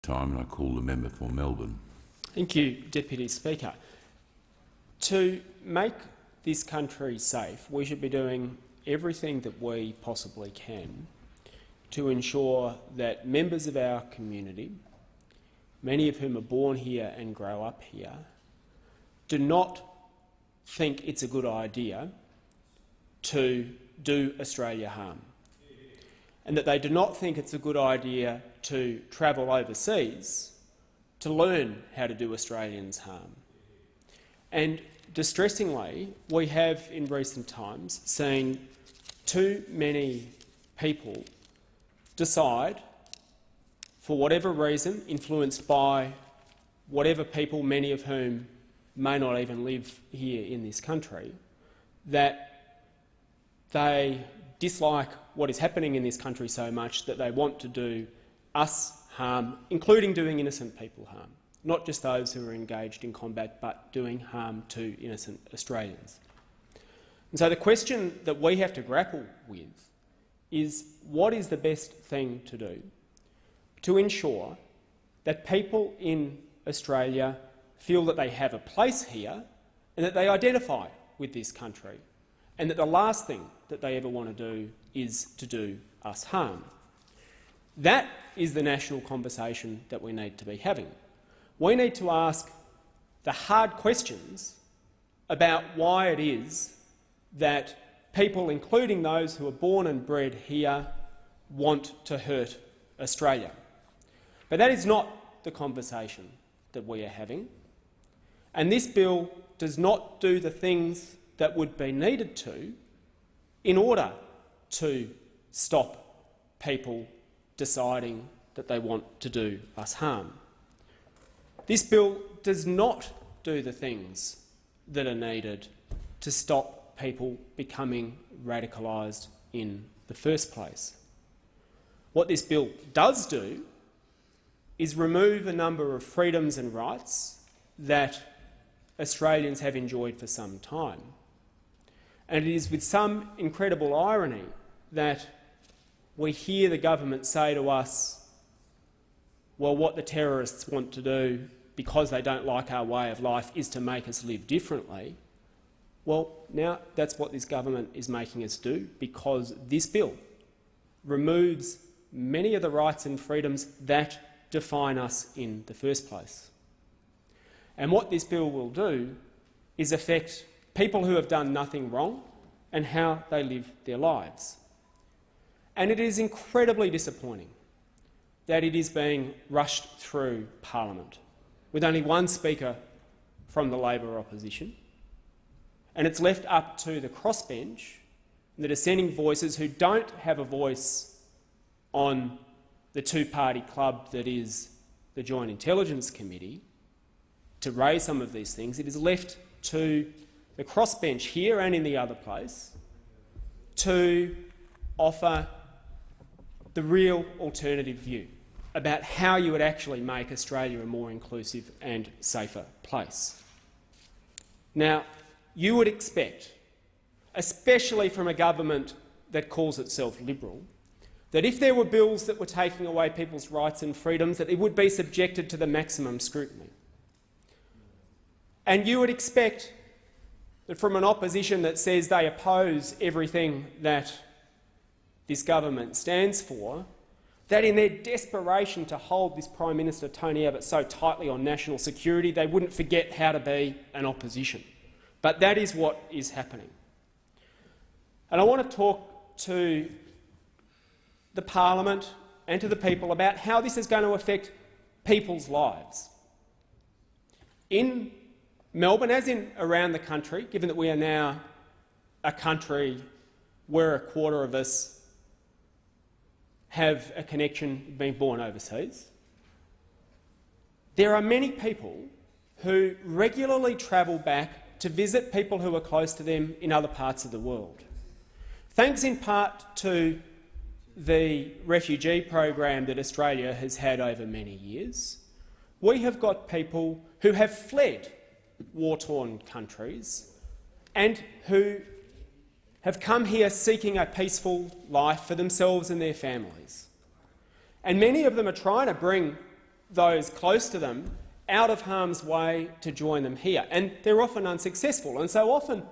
time, and I call the member for Melbourne. Thank you, Deputy Speaker. To make this country safe, we should be doing everything that we possibly can to ensure that members of our community, many of whom are born here and grow up here, do not think it's a good idea to do Australia harm, and that they do not think it's a good idea to travel overseas to learn how to do Australians harm. And distressingly, we have in recent times seen too many people decide, for whatever reason, influenced by whatever people, many of whom may not even live here in this country, that they dislike what is happening in this country so much that they want to do us harm, including doing innocent people harm, not just those who are engaged in combat, but doing harm to innocent Australians. And so the question that we have to grapple with is, what is the best thing to do to ensure that people in Australia feel that they have a place here and that they identify with this country, and that the last thing that they ever want to do is to do us harm? That is the national conversation that we need to be having. We need to ask the hard questions about why it is that people, including those who are born and bred here, want to hurt Australia. But that is not the conversation that we are having, and this bill does not do the things that would be needed to in order to stop people deciding that they want to do us harm. This bill does not do the things that are needed to stop people becoming radicalised in the first place. What this bill does do is remove a number of freedoms and rights that Australians have enjoyed for some time. And it is with some incredible irony that we hear the government say to us, well, what the terrorists want to do, because they don't like our way of life, is to make us live differently. Well, now that's what this government is making us do, because this bill removes many of the rights and freedoms that define us in the first place. And what this bill will do is affect people who have done nothing wrong and how they live their lives. And it is incredibly disappointing that it is being rushed through Parliament with only one speaker from the Labor opposition, and it's left up to the crossbench, the dissenting voices who don't have a voice on the two-party club that is the Joint Intelligence Committee, to raise some of these things. It is left to the crossbench here and in the other place to offer the real alternative view about how you would actually make Australia a more inclusive and safer place. Now, you would expect, especially from a government that calls itself Liberal, that if there were bills that were taking away people's rights and freedoms, that it would be subjected to the maximum scrutiny. And you would expect that from an opposition that says they oppose everything that this government stands for, that in their desperation to hold this Prime Minister Tony Abbott so tightly on national security, they wouldn't forget how to be an opposition. But that is what is happening. And I want to talk to the Parliament and to the people about how this is going to affect people's lives. In Melbourne, as in around the country, given that we are now a country where a quarter of us have a connection being born overseas, there are many people who regularly travel back to visit people who are close to them in other parts of the world. Thanks in part to the refugee program that Australia has had over many years, we have got people who have fled war-torn countries and who have come here seeking a peaceful life for themselves and their families. And many of them are trying to bring those close to them out of harm's way to join them here. And they're often unsuccessful, and so often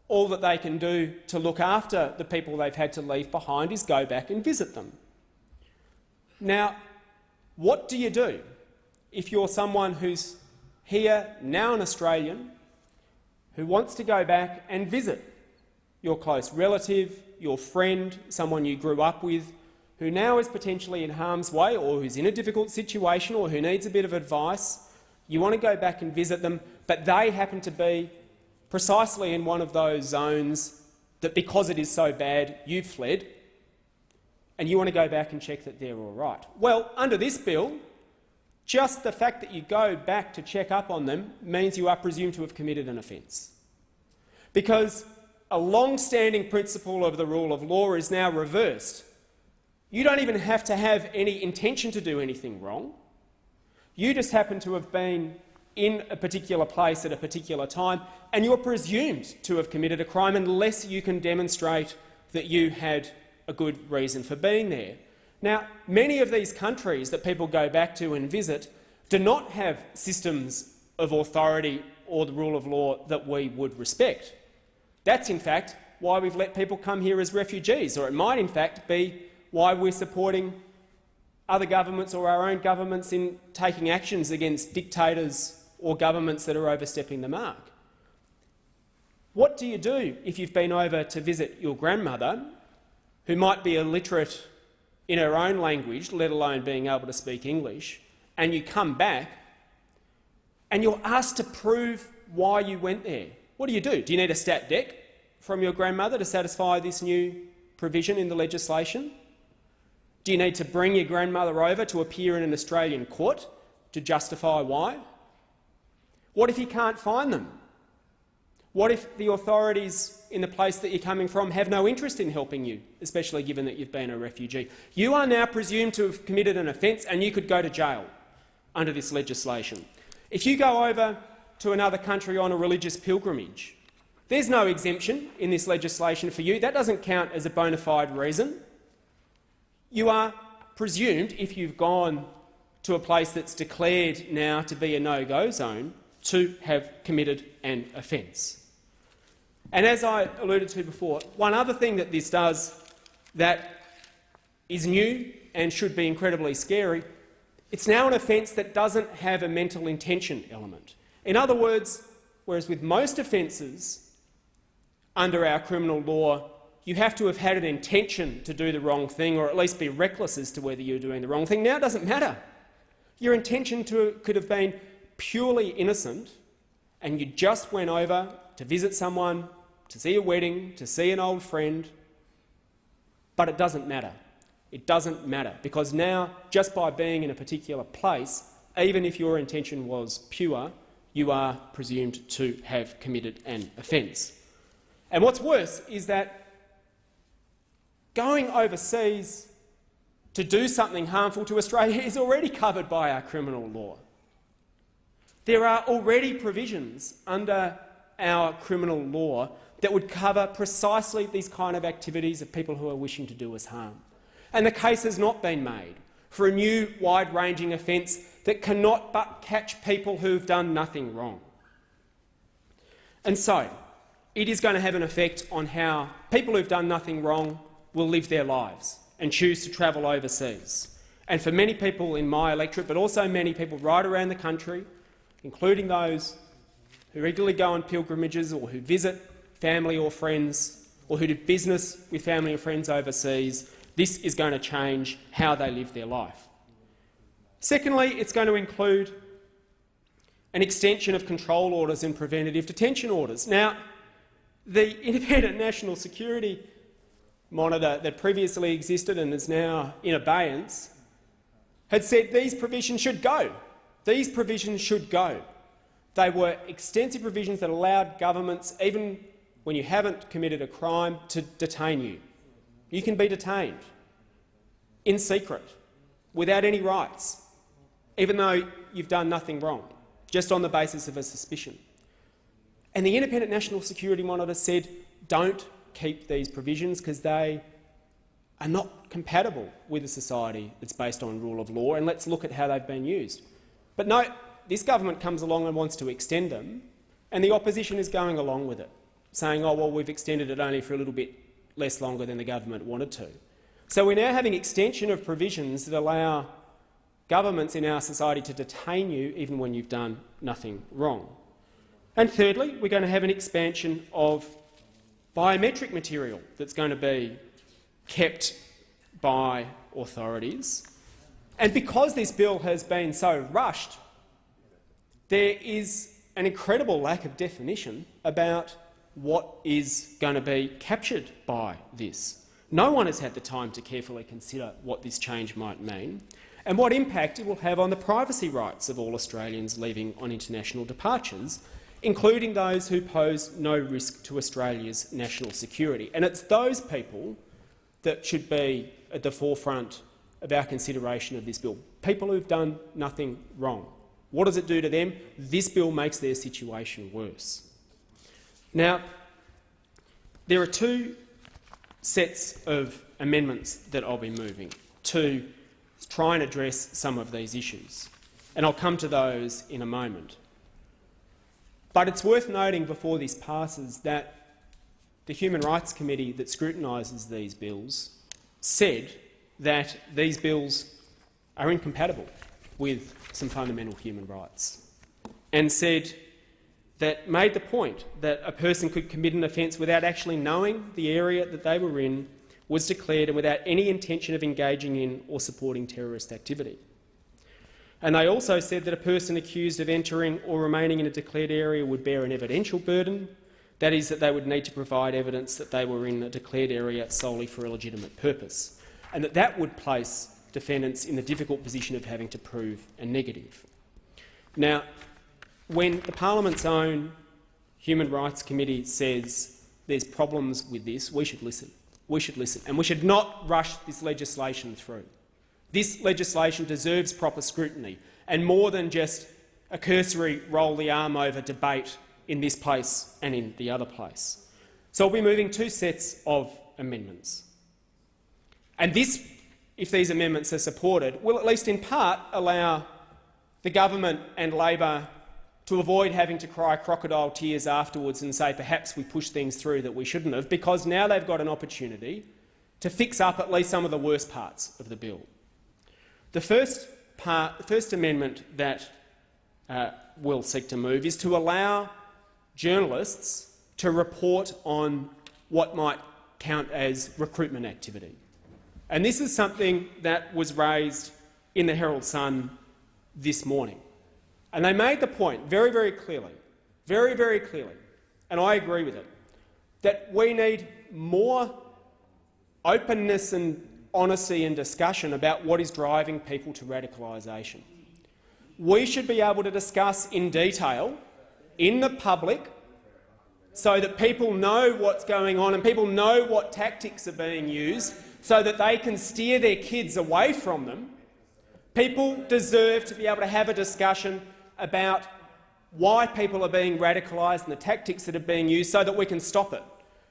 all that they can do to look after the people they've had to leave behind is go back and visit them. Now, what do you do if you're someone who's here, now an Australian, who wants to go back and visit your close relative, your friend, someone you grew up with, who now is potentially in harm's way or who's in a difficult situation or who needs a bit of advice? You want to go back and visit them, but they happen to be precisely in one of those zones that, because it is so bad, you've fled, and you want to go back and check that they're all right. Well, under this bill, just the fact that you go back to check up on them means you are presumed to have committed an offence. Because a long-standing principle of the rule of law is now reversed. You don't even have to have any intention to do anything wrong. You just happen to have been in a particular place at a particular time, and you're presumed to have committed a crime unless you can demonstrate that you had a good reason for being there. Now, many of these countries that people go back to and visit do not have systems of authority or the rule of law that we would respect. That's, in fact, why we've let people come here as refugees, or it might, in fact, be why we're supporting other governments or our own governments in taking actions against dictators or governments that are overstepping the mark. What do you do if you've been over to visit your grandmother, who might be illiterate in her own language, let alone being able to speak English, and you come back and you're asked to prove why you went there? What do? Do you need a stat dec from your grandmother to satisfy this new provision in the legislation? Do you need to bring your grandmother over to appear in an Australian court to justify why? What if you can't find them? What if the authorities in the place that you're coming from have no interest in helping you, especially given that you've been a refugee? You are now presumed to have committed an offence and you could go to jail under this legislation. If you go over to another country on a religious pilgrimage, there's no exemption in this legislation for you. That doesn't count as a bona fide reason. You are presumed, if you've gone to a place that's declared now to be a no-go zone, to have committed an offence. And as I alluded to before, one other thing that this does that is new and should be incredibly scary, it's now an offence that doesn't have a mental intention element. In other words, whereas with most offences under our criminal law, you have to have had an intention to do the wrong thing, or at least be reckless as to whether you're doing the wrong thing. Now it doesn't matter. Your intention could have been purely innocent, and you just went over to visit someone, to see a wedding, to see an old friend, but it doesn't matter. It doesn't matter, because now, just by being in a particular place, even if your intention was pure, you are presumed to have committed an offence. And what's worse is that going overseas to do something harmful to Australia is already covered by our criminal law. There are already provisions under our criminal law that would cover precisely these kind of activities of people who are wishing to do us harm. And the case has not been made for a new wide-ranging offence that cannot but catch people who've done nothing wrong. And so, it is going to have an effect on how people who've done nothing wrong will live their lives and choose to travel overseas. And for many people in my electorate, but also many people right around the country, including those who regularly go on pilgrimages or who visit family or friends or who do business with family or friends overseas, this is going to change how they live their life. Secondly, it's going to include an extension of control orders and preventative detention orders. Now, the Independent National Security Monitor that previously existed and is now in abeyance had said these provisions should go. These provisions should go. They were extensive provisions that allowed governments, even when you haven't committed a crime, to detain you. You can be detained in secret, without any rights, even though you've done nothing wrong, just on the basis of a suspicion. And the Independent National Security Monitor said, don't keep these provisions because they are not compatible with a society that's based on rule of law, and let's look at how they've been used. But no, this government comes along and wants to extend them, and the opposition is going along with it, saying, oh, well, we've extended it only for a little bit less longer than the government wanted to. So we're now having extension of provisions that allow governments in our society to detain you even when you've done nothing wrong. And thirdly, we're going to have an expansion of biometric material that's going to be kept by authorities. And because this bill has been so rushed, there is an incredible lack of definition about what is going to be captured by this. No one has had the time to carefully consider what this change might mean and what impact it will have on the privacy rights of all Australians leaving on international departures, including those who pose no risk to Australia's national security. And it's those people that should be at the forefront of our consideration of this bill, people who've done nothing wrong. What does it do to them? This bill makes their situation worse. Now, there are two sets of amendments that I'll be moving to try and address some of these issues, and I'll come to those in a moment. But it's worth noting before this passes that the Human Rights Committee that scrutinises these bills said that these bills are incompatible with some fundamental human rights, and made the point that a person could commit an offence without actually knowing the area that they were in was declared and without any intention of engaging in or supporting terrorist activity. And they also said that a person accused of entering or remaining in a declared area would bear an evidential burden, that is, that they would need to provide evidence that they were in a declared area solely for a legitimate purpose, and that would place defendants in the difficult position of having to prove a negative. Now, when the Parliament's own Human Rights Committee says there's problems with this, we should listen. We should listen, and we should not rush this legislation through. This legislation deserves proper scrutiny and more than just a cursory roll-the-arm-over debate in this place and in the other place. So I'll be moving two sets of amendments. And this, if these amendments are supported, will at least in part allow the government and Labor to avoid having to cry crocodile tears afterwards and say perhaps we pushed things through that we shouldn't have, because now they've got an opportunity to fix up at least some of the worst parts of the bill. The first amendment that we'll seek to move is to allow journalists to report on what might count as recruitment activity. And this is something that was raised in the Herald Sun this morning. And they made the point very, very clearly, and I agree with it, that we need more openness and honesty and discussion about what is driving people to radicalisation. We should be able to discuss in detail, in the public, so that people know what's going on and people know what tactics are being used so that they can steer their kids away from them. People deserve to be able to have a discussion about why people are being radicalised and the tactics that are being used so that we can stop it.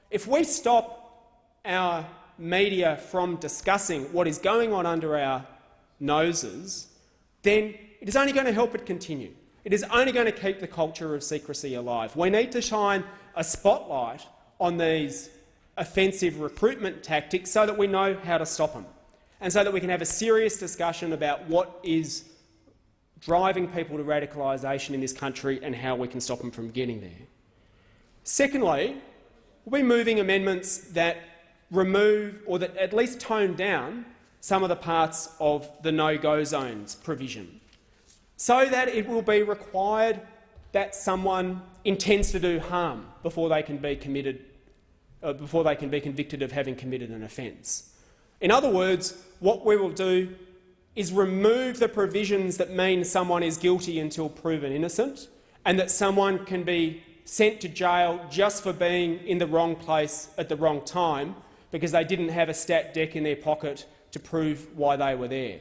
If we stop our media from discussing what is going on under our noses, then it is only going to help it continue. It is only going to keep the culture of secrecy alive. We need to shine a spotlight on these offensive recruitment tactics so that we know how to stop them, and so that we can have a serious discussion about what is driving people to radicalisation in this country and how we can stop them from getting there. Secondly, we'll be moving amendments that remove or that at least tone down some of the parts of the no-go zones provision, so that it will be required that someone intends to do harm before they can be convicted of having committed an offence. In other words, what we will do is remove the provisions that mean someone is guilty until proven innocent, and that someone can be sent to jail just for being in the wrong place at the wrong time because they didn't have a stat deck in their pocket to prove why they were there.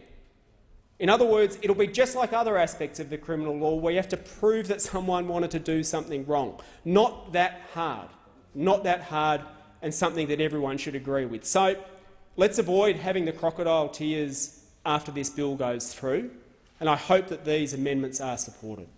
In other words, it'll be just like other aspects of the criminal law where you have to prove that someone wanted to do something wrong. Not that hard, and something that everyone should agree with. So let's avoid having the crocodile tears after this bill goes through, and I hope that these amendments are supported.